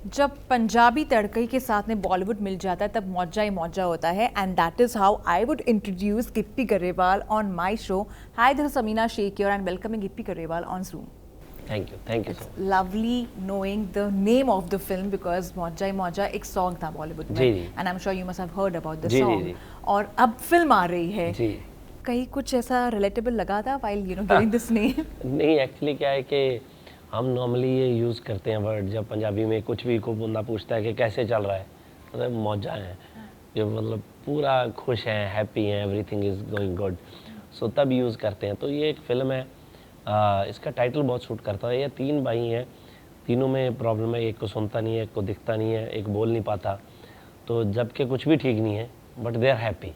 जब पंजाबी तड़के के साथ में बॉलीवुड मिल जाता है तब मौजा ही मौजा होता है and that is how I would introduce Gippy Grewal on my show. Hi, this is Sameena Shaikh here and welcoming Gippy Grewal on Zoom. Thank you so much. Lovely knowing the name of the film because मौजा ही मौजा एक सॉन्ग था बॉलीवुड में and I'm sure you must have heard about the song. और अब film आ रही है. जी. कहीं कुछ ऐसा रिलेटेबल लगा था while you know giving this name? नहीं, एक्चुअली क्या है कि हम नॉर्मली ये यूज़ करते हैं वर्ड जब पंजाबी में कुछ भी को बंदा पूछता है कि कैसे चल रहा है, मतलब मौजा है, जो मतलब पूरा खुश हैं, हैप्पी हैं, एवरीथिंग इज़ गोइंग गुड, सो तब यूज़ करते हैं. तो ये एक फ़िल्म है, इसका टाइटल बहुत सूट करता है. ये 3 भाई हैं, तीनों में प्रॉब्लम है, एक को सुनता नहीं है, एक को दिखता नहीं है, एक बोल नहीं पाता. तो जबकि कुछ भी ठीक नहीं है बट दे आर हैप्पी.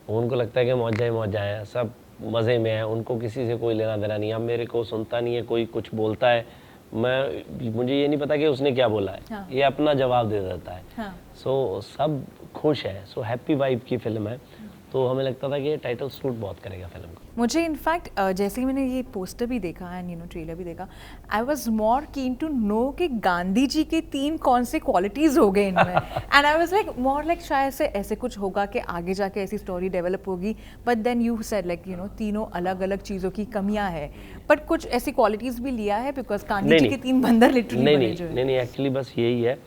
उनको लगता है कि मौजा ही मौजा है, सब मज़े में है, उनको किसी से कोई लेना देना नहीं है. अब मेरे को सुनता नहीं है, कोई कुछ बोलता है, मुझे ये नहीं पता कि उसने क्या बोला है. हाँ. ये अपना जवाब दे देता है. हाँ. सो सब खुश है. सो हैप्पी वाइब की फिल्म है. तो हमें लगता था कि ये टाइटल सूट बहुत करेगा फिल्म को. मुझे इनफैक्ट जैसे ही मैंने ये पोस्टर भी देखा एंड यू नो ट्रेलर भी देखा, I was more keen to know कि गांधी जी के 3 कौन से क्वालिटीज़ हो गए इनमें. And I was like more like शायद से ऐसे कुछ होगा कि आगे जाके ऐसी स्टोरी डेवलप होगी. But then you said like you know तीनों अलग अलग चीज़ों की कमियां है, बट कुछ ऐसी क्वालिटीज़ भी लिया है बिकॉज गांधी जी के 3 बंदर लिटरली नहीं एक्चुअली बस यही है.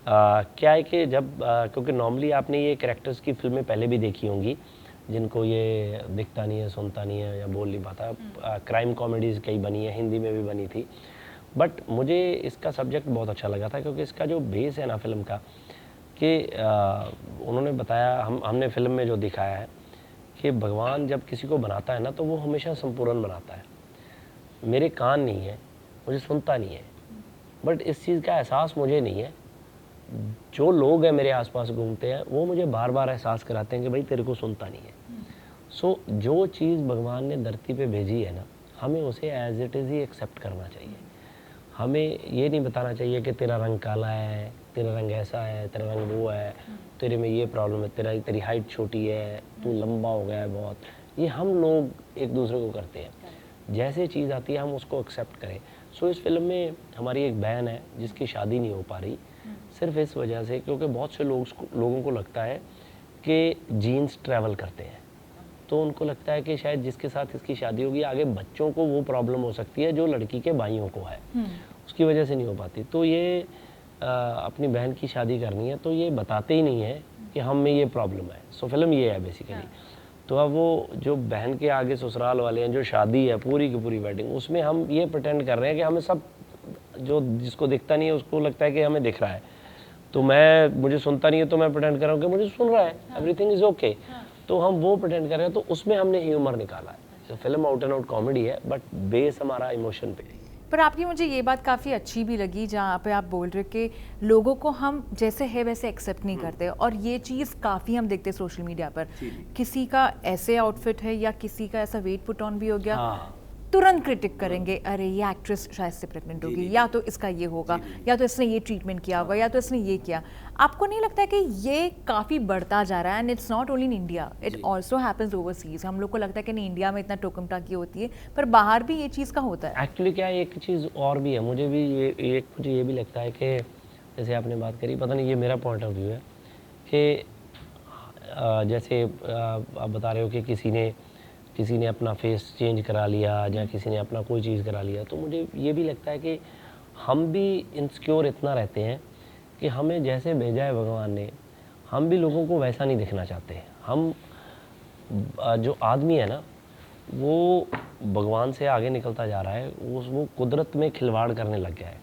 क्या है कि जब क्योंकि नॉर्मली आपने ये कैरेक्टर्स की फिल्में पहले भी देखी होंगी जिनको ये दिखता नहीं है, सुनता नहीं है या बोल नहीं पाता. क्राइम कॉमेडीज़ कई बनी है, हिंदी में भी बनी थी. बट मुझे इसका सब्जेक्ट बहुत अच्छा लगा था क्योंकि इसका जो बेस है ना फिल्म का, कि उन्होंने बताया, हमने फिल्म में जो दिखाया है कि भगवान जब किसी को बनाता है ना तो वो हमेशा संपूर्ण बनाता है. मेरे कान नहीं है, मुझे सुनता नहीं है, बट इस चीज़ का एहसास मुझे नहीं है. जो लोग हैं मेरे आसपास घूमते हैं वो मुझे बार बार एहसास कराते हैं कि भाई तेरे को सुनता नहीं है. सो जो चीज़ भगवान ने धरती पे भेजी है ना, हमें उसे एज इट इज़ ही एक्सेप्ट करना चाहिए. हमें ये नहीं बताना चाहिए कि तेरा रंग काला है, तेरा रंग ऐसा है, तेरा रंग वो है, तेरे में ये प्रॉब्लम है, तेरी हाइट छोटी है, तू लंबा हो गया है बहुत. ये हम लोग एक दूसरे को करते हैं. जैसे चीज़ आती है हम उसको एक्सेप्ट करें. सो इस फिल्म में हमारी एक बहन है जिसकी शादी नहीं हो पा रही सिर्फ इस वजह से क्योंकि बहुत से लोगों को लगता है कि जीन्स ट्रैवल करते हैं. तो उनको लगता है कि शायद जिसके साथ इसकी शादी होगी आगे बच्चों को वो प्रॉब्लम हो सकती है जो लड़की के भाइयों को है, उसकी वजह से नहीं हो पाती. तो ये अपनी बहन की शादी करनी है तो ये बताते ही नहीं है कि हम में ये प्रॉब्लम है. सो फिल्म ये है बेसिकली. तो अब वो जो बहन के आगे ससुराल वाले हैं, जो शादी है पूरी की पूरी वेडिंग, उसमें हम ये प्रिटेंड कर रहे हैं कि हमें सब, जो जिसको दिखता नहीं है उसको लगता है कि हमें दिख रहा है. तो मुझे सुनता नहीं है तो मैं प्रिटेंड कर रहा हूँ कि मुझे सुन रहा है, एवरीथिंग इज़ ओके. तो हम वो प्रिटेंड कर रहे हैं. तो उसमें हमने ह्यूमर निकाला है. तो film out and out comedy है बट बेस हमारा इमोशन पे है. पर आपकी मुझे ये बात काफ़ी अच्छी भी लगी जहाँ पे आप बोल रहे कि लोगों को हम जैसे है वैसे एक्सेप्ट नहीं करते. और ये चीज़ काफ़ी हम देखते हैं सोशल मीडिया पर. किसी का ऐसे आउटफिट है या किसी का ऐसा वेट पुट ऑन भी हो गया, तुरंत क्रिटिक करेंगे, अरे ये एक्ट्रेस शायद से प्रेग्नेंट होगी, या तो इसका ये होगा, या तो इसने ये ट्रीटमेंट किया होगा, या तो इसने ये किया. आपको नहीं लगता है कि ये काफ़ी बढ़ता जा रहा है? And it's not only in India, it also happens overseas. हम लोग को लगता है कि नहीं इंडिया में इतना टोकम टाकी होती है, पर बाहर भी ये चीज़ का होता है. एक्चुअली क्या है, एक चीज़ और भी है, मुझे ये भी लगता है कि जैसे आपने बात करी, पता नहीं ये मेरा पॉइंट ऑफ व्यू है कि जैसे आप बता रहे हो कि किसी ने अपना फेस चेंज करा लिया या किसी ने अपना कोई चीज़ करा लिया. तो मुझे ये भी लगता है कि हम भी इनसिक्योर इतना रहते हैं कि हमें जैसे भेजा है भगवान ने, हम भी लोगों को वैसा नहीं दिखना चाहते. हम जो आदमी है ना वो भगवान से आगे निकलता जा रहा है. वो कुदरत में खिलवाड़ करने लग गया है.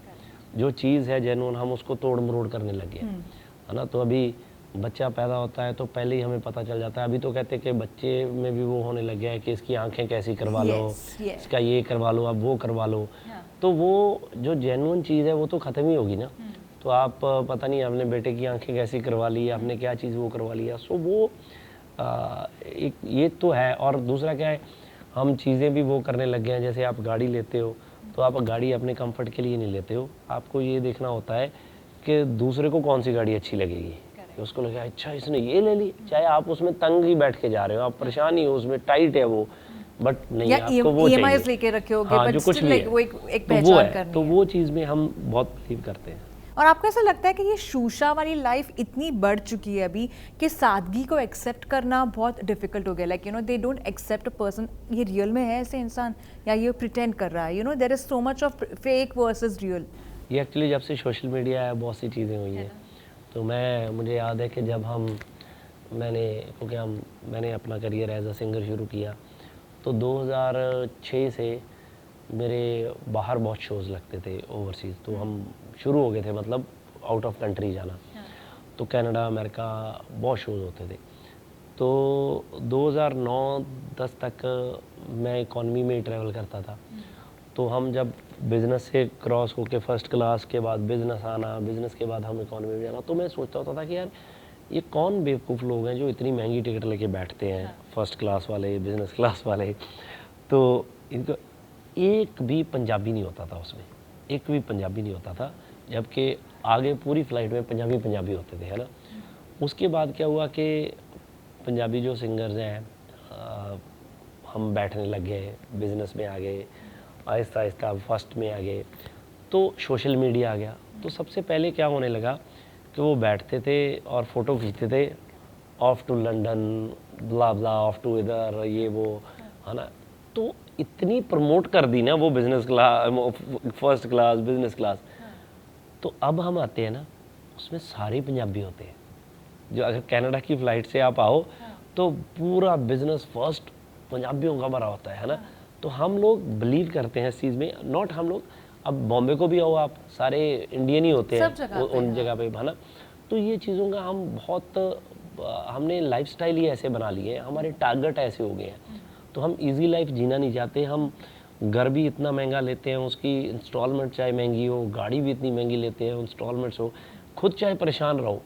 जो चीज़ है जेन्युइन हम उसको तोड़ मरोड़ करने लग गए है ना. तो अभी बच्चा पैदा होता है तो पहले ही हमें पता चल जाता है. अभी तो कहते हैं कि बच्चे में भी वो होने लग गया है कि इसकी आंखें कैसी करवा लो, इसका ये करवा लो, अब वो करवा लो. तो वो जो जेन्युइन चीज़ है वो तो ख़त्म ही होगी ना. तो आप पता नहीं आपने बेटे की आंखें कैसी करवा ली, आपने क्या चीज़ वो करवा लिया. सो वो एक ये तो है. और दूसरा क्या है, हम चीज़ें भी वो करने लग गए हैं. जैसे आप गाड़ी लेते हो तो आप गाड़ी अपने कंफर्ट के लिए नहीं लेते हो. आपको ये देखना होता है कि दूसरे को कौन सी गाड़ी अच्छी लगेगी. उसको लगा अच्छा इसने ये ले ली, चाहे आप उसमें तंग ही बैठ के जा रहे हो, आप परेशान ही हो, उसमें टाइट है वो, बट नहीं आपको वो चाहिए. लेके रखे होगे, हाँ, जो कुछ भी है वो एक तो वो है. तो वो चीज़ में हम बहुत बिलीव करते हैं. और आपको ऐसा लगता है कि ये शूशा वाली लाइफ इतनी बढ़ चुकी है अभी कि सादगी को एक्सेप्ट करना बहुत डिफिकल्ट हो गया, like they don't accept a person, ये रियल में है ऐसे इंसान या ये प्रिटेंड कर रहा है, there is so much of fake versus real. ये एक्चुअली जब से सोशल मीडिया है बहुत सी चीज़ें हुई हैं। तो मुझे याद है कि जब मैंने अपना करियर एज अ सिंगर शुरू किया तो 2006 से मेरे बाहर बहुत शोज़ लगते थे ओवरसीज़, तो हम शुरू हो गए थे मतलब आउट ऑफ कंट्री जाना। तो कनाडा अमेरिका बहुत शोज़ होते थे। तो 2009-10 तक मैं इकॉनमी में ही ट्रैवल करता था। तो हम जब बिज़नेस से क्रॉस होके फर्स्ट क्लास के बाद बिज़नेस आना, बिज़नेस के बाद हम इकॉनमी में जाना, तो मैं सोचता होता था कि यार ये कौन बेवकूफ़ लोग हैं जो इतनी महंगी टिकट लेके बैठते हैं, फर्स्ट क्लास वाले, बिज़नेस क्लास वाले। तो इनको एक भी पंजाबी नहीं होता था उसमें, एक भी पंजाबी नहीं होता था, जबकि आगे पूरी फ़्लाइट में पंजाबी होते थे, है ना। उसके बाद क्या हुआ कि पंजाबी जो सिंगर्स हैं हम बैठने लग गए, बिज़नेस में आ गए, आहिस्ता आहिस्ता फर्स्ट में आ गए, तो सोशल मीडिया आ गया। तो सबसे पहले क्या होने लगा कि वो बैठते थे और फ़ोटो खींचते थे, off to London, blah blah, off to इधर, ये वो, है ना। तो इतनी प्रमोट कर दी ना वो business class, first class, business class. तो अब हम आते हैं ना, उसमें सारे पंजाबी होते हैं। जो अगर कनाडा की फ़्लाइट से आप आओ तो पूरा बिज़नेस फर्स्ट पंजाबियों का भरा होता है ना। तो हम लोग बिलीव करते हैं इस चीज़ में, नॉट हम लोग, अब बॉम्बे को भी आओ आप, सारे इंडियन ही होते हैं उन जगह पे, है ना। तो ये चीज़ों का हम बहुत हमने लाइफस्टाइल ही ऐसे बना लिए हैं, हमारे टारगेट ऐसे हो गए हैं। तो हम इजी लाइफ जीना नहीं चाहते, हम घर भी इतना महंगा लेते हैं, उसकी इंस्टॉलमेंट चाहे महंगी हो, गाड़ी भी इतनी महंगी लेते हैं, इंस्टॉलमेंट्स हो, खुद चाहे परेशान रहो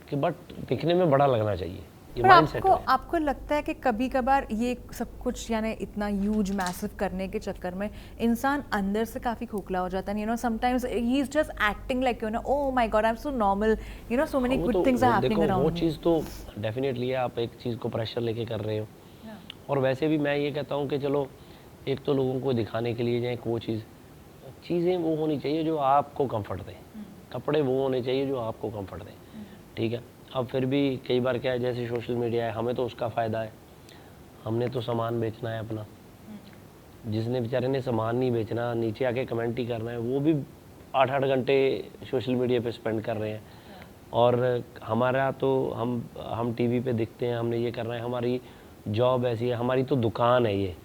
कि बट दिखने में बड़ा लगना चाहिए। पर आपको लगता है कि कभी कभार ये सब कुछ इतना ह्यूज मैसिव करने के चक्कर में इंसान अंदर से काफी खोखला हो जाता है, sometimes he is just acting like oh my god I am so normal, so many good things are happening around. वो चीज़ तो डेफिनेटली है, आप एक चीज़ को प्रेशर लेके कर रहे हो। और वैसे भी मैं ये कहता हूँ कि चलो एक तो लोगों को दिखाने के लिए जाए, एक वो चीज़ें वो होनी चाहिए जो आपको कंफर्ट दें, कपड़े वो होने चाहिए जो आपको कंफर्ट दें, ठीक है। अब फिर भी कई बार क्या है, जैसे सोशल मीडिया है, हमें तो उसका फ़ायदा है, हमने तो सामान बेचना है अपना। जिसने बेचारे ने सामान नहीं बेचना, नीचे आके कमेंट ही करना है, वो भी 8-8 घंटे सोशल मीडिया पे स्पेंड कर रहे हैं। और हमारा तो हम टीवी पे दिखते हैं, हमने ये करना है, हमारी जॉब ऐसी है, हमारी तो दुकान है ये,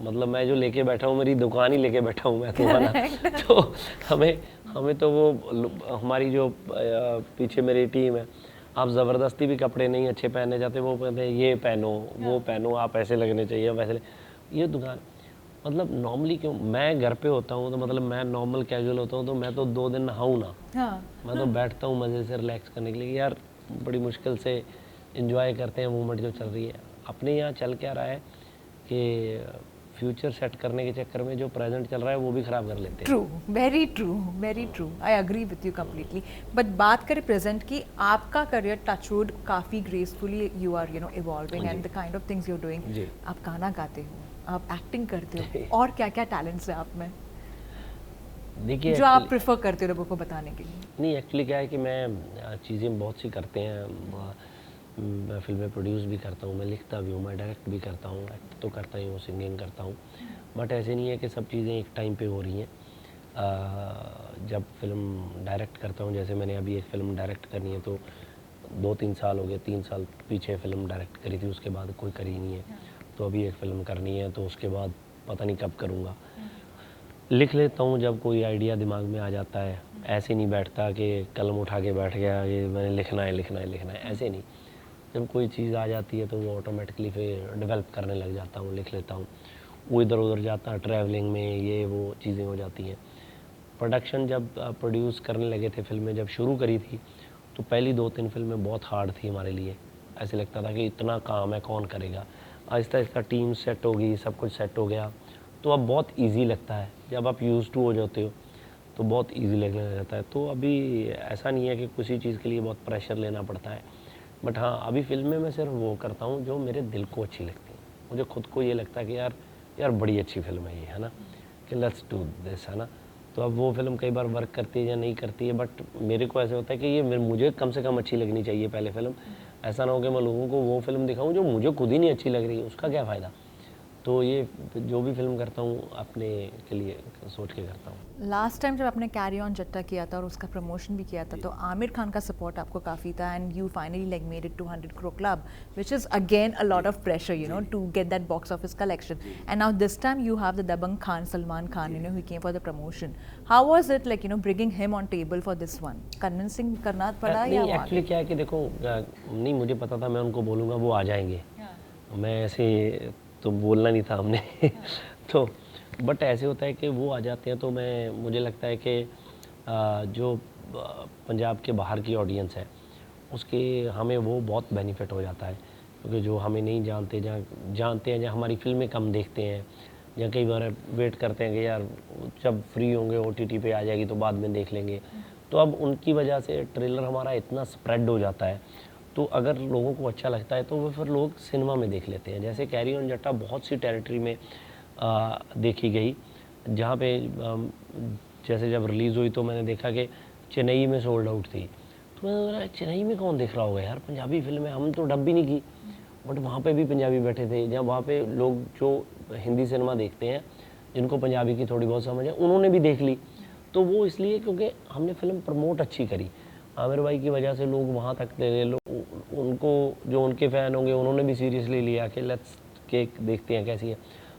मतलब मैं जो लेके बैठा हूँ, मेरी दुकान ही लेके बैठा हूँ मैं तो, है ना। तो हमें तो वो हमारी जो पीछे मेरी टीम है, आप ज़बरदस्ती भी कपड़े नहीं अच्छे पहनने जाते, वो कहते हैं ये पहनो, वो पहनो, आप ऐसे लगने चाहिए, वैसे ये दुकान। मतलब नॉर्मली क्यों, मैं घर पे होता हूँ तो मतलब मैं नॉर्मल कैजुअल होता हूँ, तो मैं तो 2 दिन नहाऊँ ना, मैं तो बैठता हूँ मज़े से रिलैक्स करने के लिए, यार बड़ी मुश्किल से एंजॉय करते हैं मूवमेंट जो चल रही है। अपने यहाँ चल क्या रहा है कि फ्यूचर सेट करने के चक्कर में जो प्रेजेंट चल रहा है वो भी ख़राब कर लेते हैं। True, very true, very true, I agree with you completely. But बात करें प्रेजेंट की, आपका करियर टचवुड काफ़ी gracefully you are evolving and the kind of things you are doing. आप गाना गाते हो, आप एक्टिंग करते हो, और क्या क्या टैलेंट्स है आप में देखिए जो आप प्रेफर करते हो लोगों को बताने के लिए? नहीं, एक्चुअली क्या है कि मैं चीज़ें बहुत सी करते हैं, मैं फिल्में प्रोड्यूस भी करता हूँ, मैं लिखता भी हूँ, मैं डायरेक्ट भी करता हूँ, एक्ट तो करता ही हूँ, सिंगिंग करता हूँ। बट ऐसे नहीं है कि सब चीज़ें एक टाइम पे हो रही हैं। जब फिल्म डायरेक्ट करता हूँ, जैसे मैंने अभी एक फ़िल्म डायरेक्ट करनी है, तो 2-3 साल हो गए, 3 साल पीछे फ़िल्म डायरेक्ट करी थी, उसके बाद कोई करी नहीं है। तो अभी एक फ़िल्म करनी है, तो उसके बाद पता नहीं कब करूँगा। लिख लेता हूँ जब कोई आइडिया दिमाग में आ जाता है, ऐसे नहीं बैठता कि कलम उठा के बैठ गया ये मैंने लिखना है, ऐसे नहीं। जब कोई चीज़ आ जाती है तो वो ऑटोमेटिकली फिर डेवलप करने लग जाता हूँ, लिख लेता हूँ। वो इधर उधर जाता है, ट्रैवलिंग में ये वो चीज़ें हो जाती हैं। प्रोडक्शन जब प्रोड्यूस करने लगे थे, फिल्में जब शुरू करी थी, तो पहली 2-3 फिल्में बहुत हार्ड थी हमारे लिए। ऐसे लगता था कि इतना काम है, कौन करेगा। आहिस्ता आहिस्ता टीम सेट हो गई, सब कुछ सेट हो गया, तो अब बहुत ईजी लगता है। जब आप यूज़ टू हो जाते हो तो बहुत ईजी लगने लग जाता है। तो अभी ऐसा नहीं है कि किसी चीज़ के लिए बहुत प्रेशर लेना पड़ता है। बट हाँ, अभी फिल्में मैं सिर्फ वो करता हूँ जो मेरे दिल को अच्छी लगती है। मुझे खुद को ये लगता है कि यार बड़ी अच्छी फिल्म है ये, है ना, कि लेट्स डू दिस, है ना। तो अब वो फिल्म कई बार वर्क करती है या नहीं करती है, बट मेरे को ऐसे होता है कि ये मुझे कम से कम अच्छी लगनी चाहिए पहले फिल्म। ऐसा ना हो कि मैं लोगों को वो फिल्म दिखाऊं जो मुझे खुद ही नहीं अच्छी लग रही, उसका क्या फ़ायदा। तो ये जो भी फिल्म करता हूँ अपने के लिए सोच के करता हूँ। लास्ट टाइम जब आपने कैरी ऑन जट्टा किया था और उसका प्रमोशन भी किया था, तो आमिर खान का सपोर्ट आपको काफ़ी था and you finally like made it to 100 crore club, which is again a lot of pressure you know to get that box office collection, and now this time you have the Dabangg Khan Salman Khan, you know, who came for the promotion. How was it like, you know, bringing him on table for this one? Convincing करना पड़ा या नहीं, actually क्या है कि देखो, नहीं मुझे पता था मैं उनको बोलूँगा वो आ जाएंगे, मैं ऐसे तो बोलना नहीं था हमने तो बट ऐसे होता है कि वो आ जाते हैं, तो मुझे लगता है कि जो पंजाब के बाहर की ऑडियंस है उसके हमें वो बहुत बेनिफिट हो जाता है, क्योंकि जो हमें नहीं जानते, जहाँ जानते हैं, जहाँ हमारी फिल्में कम देखते हैं, या कई बार वेट करते हैं कि यार जब फ्री होंगे OTT पे आ जाएगी तो बाद में देख लेंगे, तो अब उनकी वजह से ट्रेलर हमारा इतना स्प्रेड हो जाता है, तो अगर लोगों को अच्छा लगता है तो वो फिर लोग सिनेमा में देख लेते हैं। जैसे कैरी ऑन जट्टा बहुत सी टेरिटरी में देखी गई, जहाँ पे जैसे जब रिलीज़ हुई तो मैंने देखा कि चेन्नई में सोल्ड आउट थी, तो मैंने बोला चेन्नई में कौन देख रहा होगा यार, पंजाबी फिल्म है, हम तो डब भी नहीं की, बट वहाँ पे भी पंजाबी बैठे थे, जहाँ वहाँ पे लोग जो हिंदी सिनेमा देखते हैं, जिनको पंजाबी की थोड़ी बहुत समझ है, उन्होंने भी देख ली। तो वो इसलिए क्योंकि हमने फिल्म प्रमोट अच्छी करी, आमिर भाई की वजह से लोग वहाँ तक गए, लोग उनको जो उनके फ़ैन होंगे उन्होंने भी सीरियसली लिया कि लेट्स केक देखते हैं कैसी है,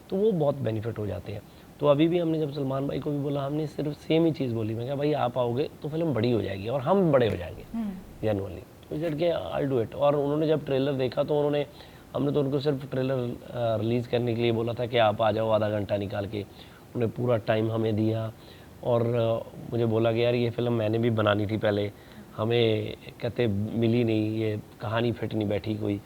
तो वो बहुत बेनिफिट हो जाते हैं। तो अभी भी हमने जब सलमान भाई को भी बोला, हमने सिर्फ सेम ही चीज़ बोली, मैं कहा भाई आप आओगे तो फिल्म बड़ी हो जाएगी और हम बड़े हो जाएंगे जनरली, तो सेड के आई डू इट। और उन्होंने जब ट्रेलर देखा तो हमने तो उनको सिर्फ ट्रेलर रिलीज़ करने के लिए बोला था कि आप आ जाओ आधा घंटा निकाल के, उन्हें पूरा टाइम हमें दिया और मुझे बोला कि यार ये फ़िल्म मैंने भी बनानी थी पहले, हमें कहते मिली नहीं, ये कहानी फिट नहीं बैठी कोई,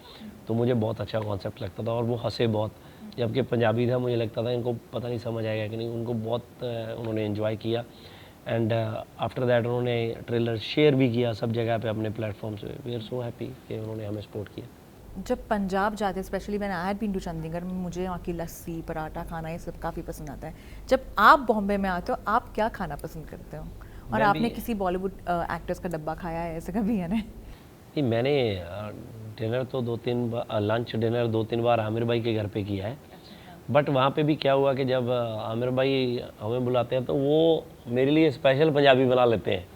तो मुझे बहुत अच्छा कॉन्सेप्ट लगता था और वो हंसे बहुत, जबकि पंजाबी था, मुझे लगता था इनको पता नहीं समझ आएगा कि नहीं, उनको बहुत उन्होंने एंजॉय किया। एंड आफ्टर दैट उन्होंने ट्रेलर शेयर भी किया सब जगह पे अपने प्लेटफॉर्म्स पे, वी आर सो हैप्पी कि उन्होंने हमें सपोर्ट किया। जब पंजाब जाते, स्पेशली मैंने I had been to Chandigarh, मुझे वहाँ की लस्सी पराठा खाना ये सब काफ़ी पसंद आता है। जब आप बॉम्बे में आते हो आप क्या खाना पसंद करते हो, और आपने किसी बॉलीवुड एक्टर्स का डब्बा खाया है ऐसे कभी है ना? नहीं, मैंने डिनर तो 2-3 बार, लंच डिनर 2-3 बार आमिर भाई के घर पे किया है, बट वहाँ पे भी क्या हुआ कि जब आमिर भाई हमें बुलाते हैं तो वो मेरे लिए स्पेशल पंजाबी बना लेते हैं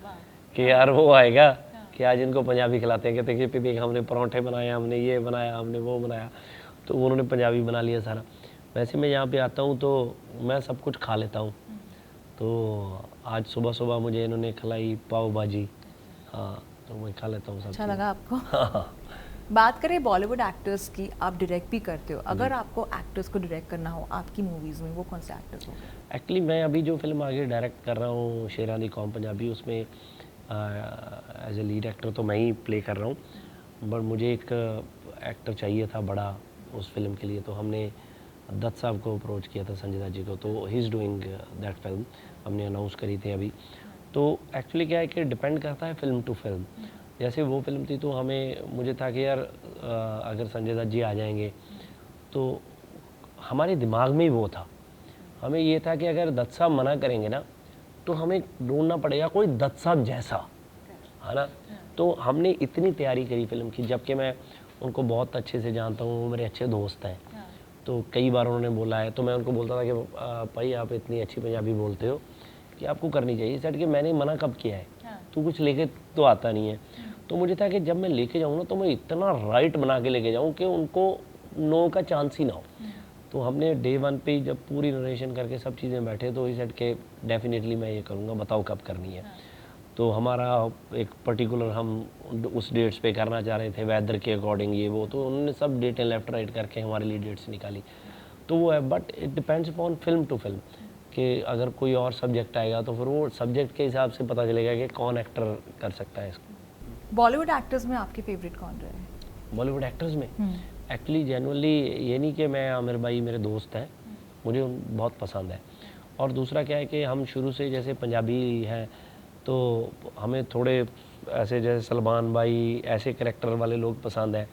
कि यार वो आएगा कि आज इनको पंजाबी खिलाते हैं, कहते हैं कि देख हमने पराठे बनाए, हमने ये बनाया, हमने वो बनाया, तो उन्होंने पंजाबी बना लिया सारा। वैसे मैं यहाँ पे आता हूँ तो मैं सब कुछ खा लेता हूँ, तो आज सुबह सुबह मुझे इन्होंने खिलाई पाव भाजी, हाँ तो मैं खा लेता हूँ सब। अच्छा लगा आपको? बात करें बॉलीवुड एक्टर्स की, आप डायरेक्ट भी करते हो, अगर आपको एक्टर्स को डायरेक्ट करना हो आपकी मूवीज़ में, वो कौन से एक्टर्स होंगे? एक्चुअली मैं अभी जो फिल्म आगे डायरेक्ट कर रहा हूँ शेरानी कौम पंजाबी, उसमें एज ए लीड एक्टर तो मैं ही प्ले कर रहा हूँ, बट मुझे एक एक्टर चाहिए था बड़ा उस फिल्म के लिए, तो हमने दत्त साहब को अप्रोच किया था, संजय दत्त जी को, तो he is doing that film, हमने अनाउंस करी थी अभी। तो एक्चुअली क्या है कि डिपेंड करता है फिल्म टू फिल्म, जैसे वो फिल्म थी तो मुझे था कि यार अगर संजय दत्त जी आ जाएंगे तो हमारे दिमाग में ही वो था, हमें ये था कि अगर दत्त साहब मना करेंगे ना तो हमें ढूंढना पड़ेगा कोई दत्त साहब जैसा, है ना। तो हमने इतनी तैयारी करी फिल्म की, जबकि मैं उनको बहुत अच्छे से जानता हूँ, वो मेरे अच्छे दोस्त हैं, तो कई बार उन्होंने बोला है, तो मैं उनको बोलता था कि भाई आप इतनी अच्छी पंजाबी बोलते हो कि आपको करनी चाहिए, सेट कि मैंने मना कब किया है, तू कुछ लेके तो आता नहीं है। तो मुझे था कि जब मैं लेके जाऊँ ना तो मैं इतना राइट बना के लेके जाऊँ कि उनको नो का चांस ही ना हो। तो हमने डे 1 पे जब पूरी नरेशन करके सब चीज़ें बैठे तो ही सेट के डेफिनेटली मैं ये करूँगा, बताओ कब करनी है। तो हमारा एक पर्टिकुलर हम उस डेट्स पे करना चाह रहे थे, वेदर के अकॉर्डिंग ये वो, तो उन्होंने सब डेटें लेफ्ट राइट करके हमारे लिए डेट्स निकाली, तो वो है। But it depends upon film to film कि अगर कोई और सब्जेक्ट आएगा तो फिर वो सब्जेक्ट के हिसाब से पता चलेगा कि कौन एक्टर कर सकता है इसको। बॉलीवुड एक्टर्स में आपके फेवरेट कौन रहे हैं? बॉलीवुड एक्टर्स में एक्चुअली जेनुअनली ये नहीं कि मैं आमिर भाई मेरे दोस्त हैं, मुझे बहुत पसंद है, और दूसरा क्या है कि हम शुरू से जैसे पंजाबी हैं तो हमें थोड़े ऐसे जैसे सलमान भाई ऐसे कैरेक्टर वाले लोग पसंद हैं।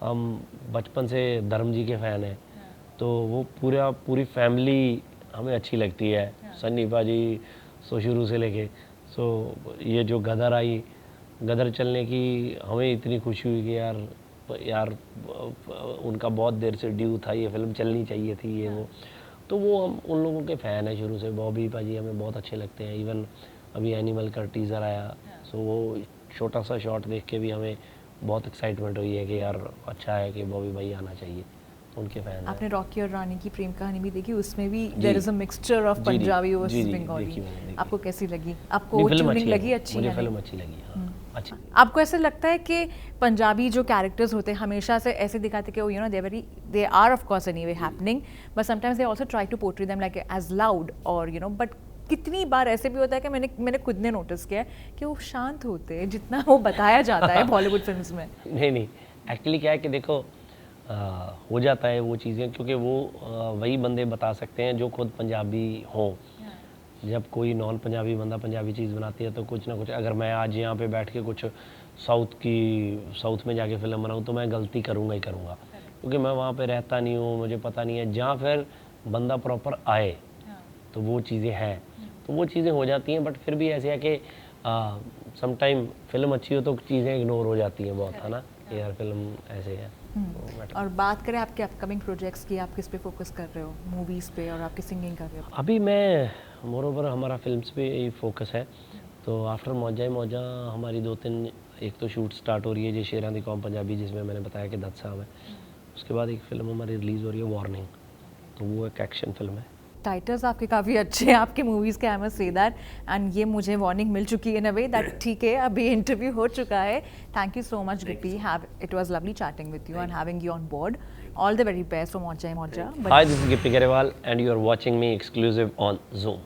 हम बचपन से धर्म जी के फ़ैन हैं, तो वो पूरी फैमिली हमें अच्छी लगती है, सन्नी भाजी, सो शुरू से लेके सो ये जो गदर आई, गदर चलने की हमें इतनी खुशी हुई कि यार उनका बहुत देर से ड्यू था, ये फिल्म चलनी चाहिए थी, ये वो। तो वो हम उन लोगों के फ़ैन हैं शुरू से। बॉबी पाजी हमें बहुत अच्छे लगते हैं। इवन अभी एनिमल का टीज़र आया, सो वो छोटा सा शॉट देख के भी हमें बहुत एक्साइटमेंट हुई है कि यार अच्छा है कि बॉबी भाई आना चाहिए, उनके फ़ैन हैं। आपने रॉकी और रानी की प्रेम कहानी भी देखी? उसमें भी there is a mixture of Punjabi versus Bengali. आपको कैसी लगी? आपको ट्यूनिंग लगी अच्छी? मुझे फिल्म अच्छी लगी, हाँ अच्छी। आपको ऐसा लगता है कि पंजाबी जो कैरेक्टर्स होते हैं हमेशा से ऐसे दिखाते कि you know they are of course anyway happening, but sometimes they also try to portray them like as loud और यू नो, बट कितनी बार ऐसे भी होता है कि मैंने खुद ने नोटिस किया है कि वो शांत होते हैं जितना वो बताया जाता है बॉलीवुड फिल्म्स में। नहीं, एक्चुअली क्या है कि देखो हो जाता है वो चीज़ें, क्योंकि वो वही बंदे बता सकते हैं जो खुद पंजाबी हो। जब कोई नॉन पंजाबी बंदा पंजाबी चीज़ बनाती है तो कुछ ना कुछ, अगर मैं आज यहाँ पे बैठ के कुछ साउथ में जाके फिल्म बनाऊँ तो मैं गलती करूँगा ही करूँगा, क्योंकि मैं वहाँ पे रहता नहीं हूँ, मुझे पता नहीं है। जहाँ फिर बंदा प्रॉपर आए तो वो चीज़ें हैं, तो वो चीज़ें हो जाती हैं। बट फिर भी ऐसे है कि सम टाइम फिल्म अच्छी हो तो चीज़ें इग्नोर हो जाती हैं बहुत, है ना, यार फिल्म ऐसे है। और बात करें आपके अपकमिंग प्रोजेक्ट्स की, आप किस पे फोकस कर रहे हो? मूवीज़ पे और आपकी सिंगिंग कर रहे हो? अभी मैं मोरोवर हमारा फिल्म्स पे ही फोकस है। तो आफ्टर मौजा ही मौजा हमारी 2-3 एक तो शूट स्टार्ट हो रही है, जो शेरां दी कौम पंजाबी, जिसमें मैंने बताया कि 10 साल है। उसके बाद एक फ़िल्म हमारी रिलीज़ हो रही है वार्निंग, तो वो एक एक्शन फिल्म है। टाइटल्स आपके काफ़ी अच्छे हैं आपके मूवीज़ के, I must say that. And ये मुझे वार्निंग मिल चुकी है इन अ वे दैट ठीक है, अभी इंटरव्यू हो चुका है। Thank you so much Gippy, it was lovely chatting with you and having you on board. All the very best for Moja Moja. Hi, this is Gippy Garewal and you are watching me exclusive on Zoom.